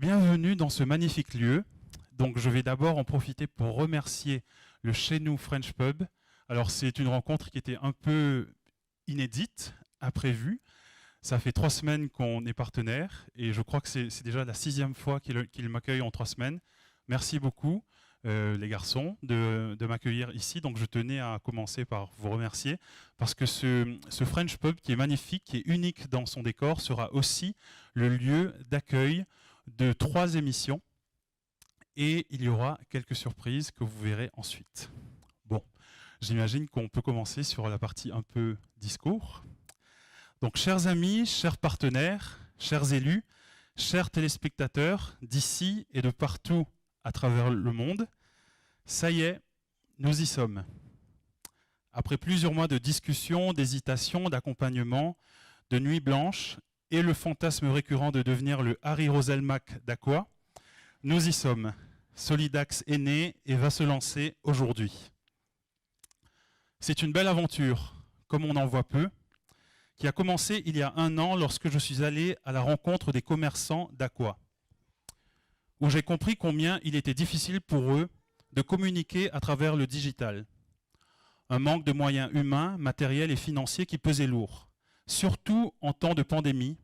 bienvenue dans ce magnifique lieu. Donc je vais d'abord en profiter pour remercier le Chez Nous French Pub. Alors c'est une rencontre qui était un peu inédite, imprévue. Ça fait 3 semaines qu'on est partenaire et je crois que c'est déjà la 6e fois qu'il m'accueille en 3 semaines. Merci beaucoup les garçons de m'accueillir ici. Donc je tenais à commencer par vous remercier parce que ce French Pub qui est magnifique, qui est unique dans son décor, sera aussi le lieu d'accueil de 3 émissions et il y aura quelques surprises que vous verrez ensuite. Bon, j'imagine qu'on peut commencer sur la partie un peu discours. Donc, chers amis, chers partenaires, chers élus, chers téléspectateurs d'ici et de partout à travers le monde, ça y est, nous y sommes. Après plusieurs mois de discussions, d'hésitations, d'accompagnement, de nuits blanches et le fantasme récurrent de devenir le Harry Roselmack d'Aqua, nous y sommes. Solidax est né et va se lancer aujourd'hui. C'est une belle aventure, comme on en voit peu, qui a commencé il y a 1 an lorsque je suis allé à la rencontre des commerçants d'Aqua, où j'ai compris combien il était difficile pour eux de communiquer à travers le digital. Un manque de moyens humains, matériels et financiers qui pesait lourd, surtout en temps de pandémie,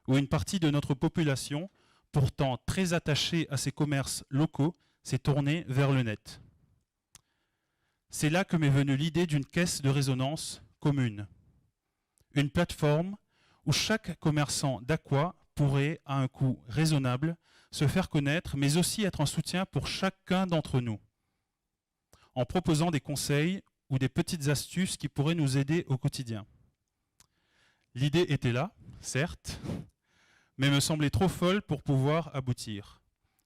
où une partie de notre population, pourtant très attachée à ces commerces locaux, s'est tournée vers le net. C'est là que m'est venue l'idée d'une caisse de résonance commune. Une plateforme où chaque commerçant d'Aqua pourrait, à un coût raisonnable, se faire connaître, mais aussi être un soutien pour chacun d'entre nous, en proposant des conseils ou des petites astuces qui pourraient nous aider au quotidien. L'idée était là, certes, mais me semblait trop folle pour pouvoir aboutir.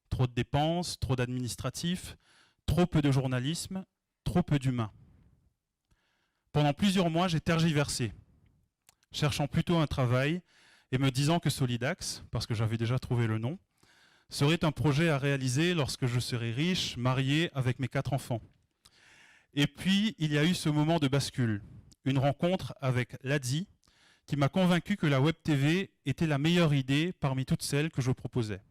Trop de dépenses, trop d'administratifs, trop peu de journalisme, trop peu d'humains. Pendant plusieurs mois, j'ai tergiversé, cherchant plutôt un travail et me disant que Solidax, parce que j'avais déjà trouvé le nom, serait un projet à réaliser lorsque je serai riche, marié, avec mes 4 enfants. Et puis, il y a eu ce moment de bascule, une rencontre avec Ladi, qui m'a convaincu que la Web TV était la meilleure idée parmi toutes celles que je proposais.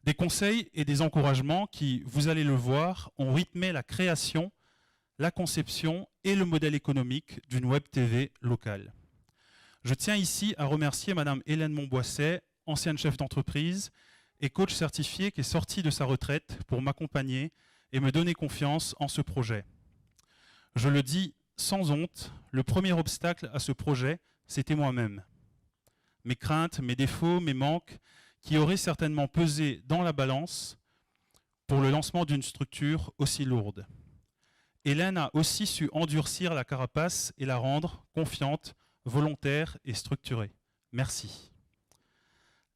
Des conseils et des encouragements qui, vous allez le voir, ont rythmé la création, la conception et le modèle économique d'une Web TV locale. Je tiens ici à remercier Madame Hélène Montboisset, ancienne chef d'entreprise et coach certifié qui est sortie de sa retraite pour m'accompagner et me donner confiance en ce projet. Je le dis sans honte, le premier obstacle à ce projet, c'était moi-même. Mes craintes, mes défauts, mes manques, qui auraient certainement pesé dans la balance pour le lancement d'une structure aussi lourde. Hélène a aussi su endurcir la carapace et la rendre confiante, volontaire et structurée. Merci.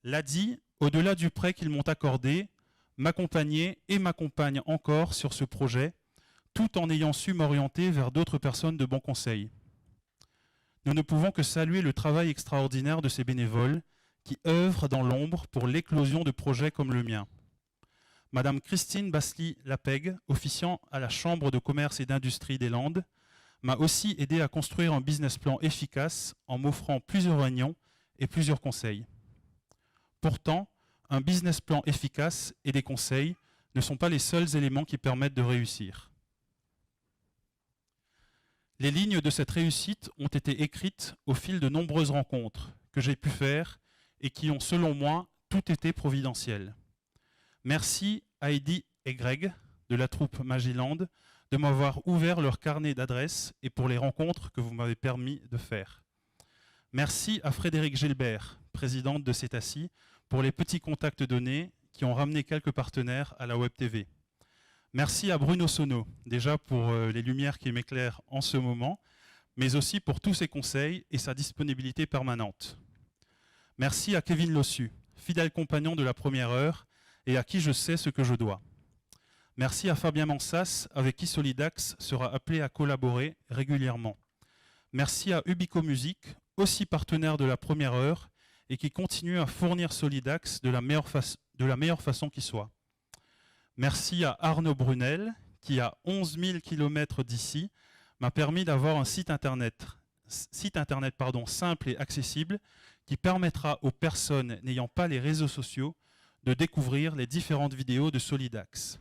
Ladi, au-delà du prêt qu'ils m'ont accordé, m'accompagnait et m'accompagne encore sur ce projet, tout en ayant su m'orienter vers d'autres personnes de bon conseil. Nous ne pouvons que saluer le travail extraordinaire de ces bénévoles qui œuvrent dans l'ombre pour l'éclosion de projets comme le mien. Madame Christine Basly-Lapègue, officiant à la Chambre de commerce et d'industrie des Landes, m'a aussi aidé à construire un business plan efficace en m'offrant plusieurs réunions et plusieurs conseils. Pourtant, un business plan efficace et des conseils ne sont pas les seuls éléments qui permettent de réussir. Les lignes de cette réussite ont été écrites au fil de nombreuses rencontres que j'ai pu faire et qui ont, selon moi, tout été providentielles. Merci à Heidi et Greg de la troupe Magiland de m'avoir ouvert leur carnet d'adresses et pour les rencontres que vous m'avez permis de faire. Merci à Frédéric Gilbert, présidente de Cétacie, pour les petits contacts donnés qui ont ramené quelques partenaires à la Web TV. Merci à Bruno Sono, déjà pour les lumières qui m'éclairent en ce moment, mais aussi pour tous ses conseils et sa disponibilité permanente. Merci à Kevin Lossu, fidèle compagnon de la première heure et à qui je sais ce que je dois. Merci à Fabien Mansas, avec qui Solidax sera appelé à collaborer régulièrement. Merci à Ubico Music, aussi partenaire de la première heure et qui continue à fournir Solidax de la meilleure façon qui soit. Merci à Arnaud Brunel, qui à 11 000 km d'ici, m'a permis d'avoir un site internet simple et accessible qui permettra aux personnes n'ayant pas les réseaux sociaux de découvrir les différentes vidéos de Solidax.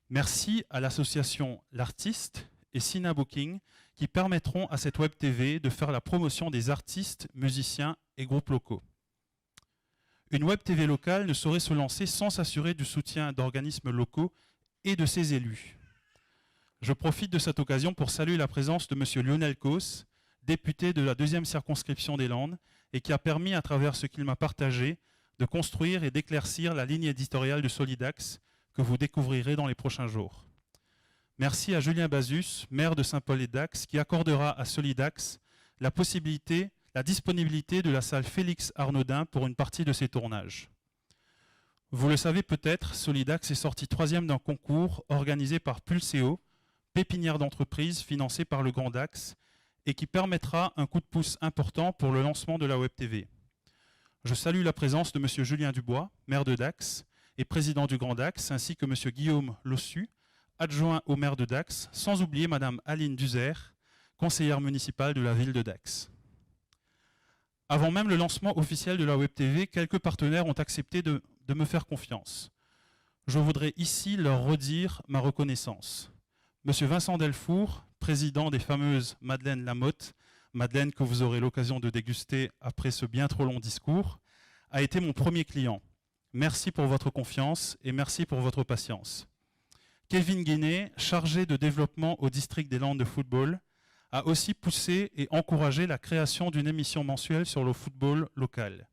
Merci à l'association L'Artiste et Sina Booking qui permettront à cette web TV de faire la promotion des artistes, musiciens et groupes locaux. Une web TV locale ne saurait se lancer sans s'assurer du soutien d'organismes locaux et de ses élus. Je profite de cette occasion pour saluer la présence de M. Lionel Causse, député de la 2e circonscription des Landes, et qui a permis, à travers ce qu'il m'a partagé, de construire et d'éclaircir la ligne éditoriale de Solidax que vous découvrirez dans les prochains jours. Merci à Julien Bazus, maire de Saint-Paul-et-Dax, qui accordera à Solidax la disponibilité de la salle Félix Arnaudin pour une partie de ses tournages. Vous le savez peut-être, Solidax est sorti 3e d'un concours organisé par Pulseo, pépinière d'entreprise financée par le Grand Dax, et qui permettra un coup de pouce important pour le lancement de la Web TV. Je salue la présence de M. Julien Dubois, maire de Dax et président du Grand Dax, ainsi que M. Guillaume Lossu, adjoint au maire de Dax, sans oublier Mme Aline Duzer, conseillère municipale de la ville de Dax. Avant même le lancement officiel de la Web TV, quelques partenaires ont accepté de me faire confiance. Je voudrais ici leur redire ma reconnaissance. M. Vincent Delfour, président des fameuses Madeleine Lamotte, Madeleine que vous aurez l'occasion de déguster après ce bien trop long discours, a été mon premier client. Merci pour votre confiance et merci pour votre patience. Kevin Guinet, chargé de développement au district des Landes de football, a aussi poussé et encouragé la création d'une émission mensuelle sur le football local.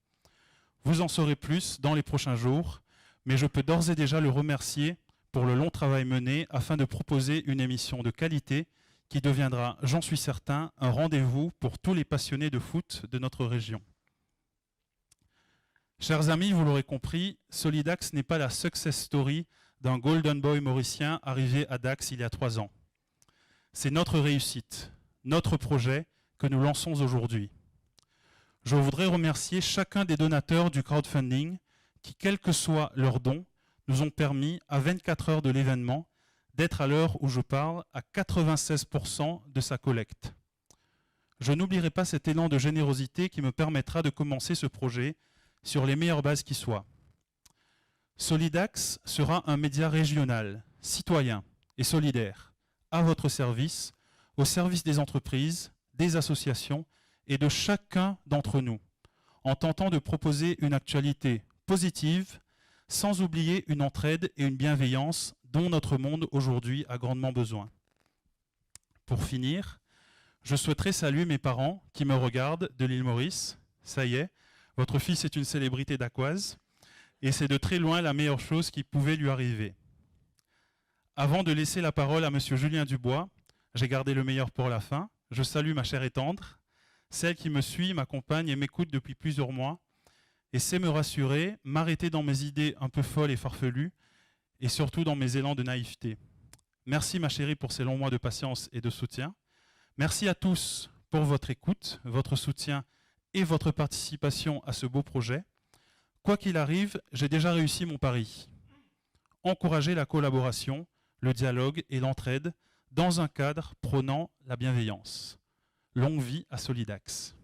Vous en saurez plus dans les prochains jours, mais je peux d'ores et déjà le remercier pour le long travail mené afin de proposer une émission de qualité qui deviendra, j'en suis certain, un rendez-vous pour tous les passionnés de foot de notre région. Chers amis, vous l'aurez compris, Solidax n'est pas la success story d'un Golden Boy mauricien arrivé à Dax il y a 3 ans. C'est notre réussite, notre projet que nous lançons aujourd'hui. Je voudrais remercier chacun des donateurs du crowdfunding qui, quel que soit leur don, nous ont permis, à 24 heures de l'événement, d'être à l'heure où je parle à 96% de sa collecte. Je n'oublierai pas cet élan de générosité qui me permettra de commencer ce projet sur les meilleures bases qui soient. Solidax sera un média régional, citoyen et solidaire, à votre service, au service des entreprises, des associations et de chacun d'entre nous, en tentant de proposer une actualité positive, sans oublier une entraide et une bienveillance dont notre monde aujourd'hui a grandement besoin. Pour finir, je souhaiterais saluer mes parents qui me regardent de l'île Maurice. Ça y est, votre fils est une célébrité dacquoise et c'est de très loin la meilleure chose qui pouvait lui arriver. Avant de laisser la parole à M. Julien Dubois, j'ai gardé le meilleur pour la fin. Je salue ma chère et tendre, celle qui me suit, m'accompagne et m'écoute depuis plusieurs mois et sait me rassurer, m'arrêter dans mes idées un peu folles et farfelues et surtout dans mes élans de naïveté. Merci ma chérie pour ces longs mois de patience et de soutien. Merci à tous pour votre écoute, votre soutien et votre participation à ce beau projet. Quoi qu'il arrive, j'ai déjà réussi mon pari. Encourager la collaboration, le dialogue et l'entraide dans un cadre prônant la bienveillance. Longue vie à Solidax.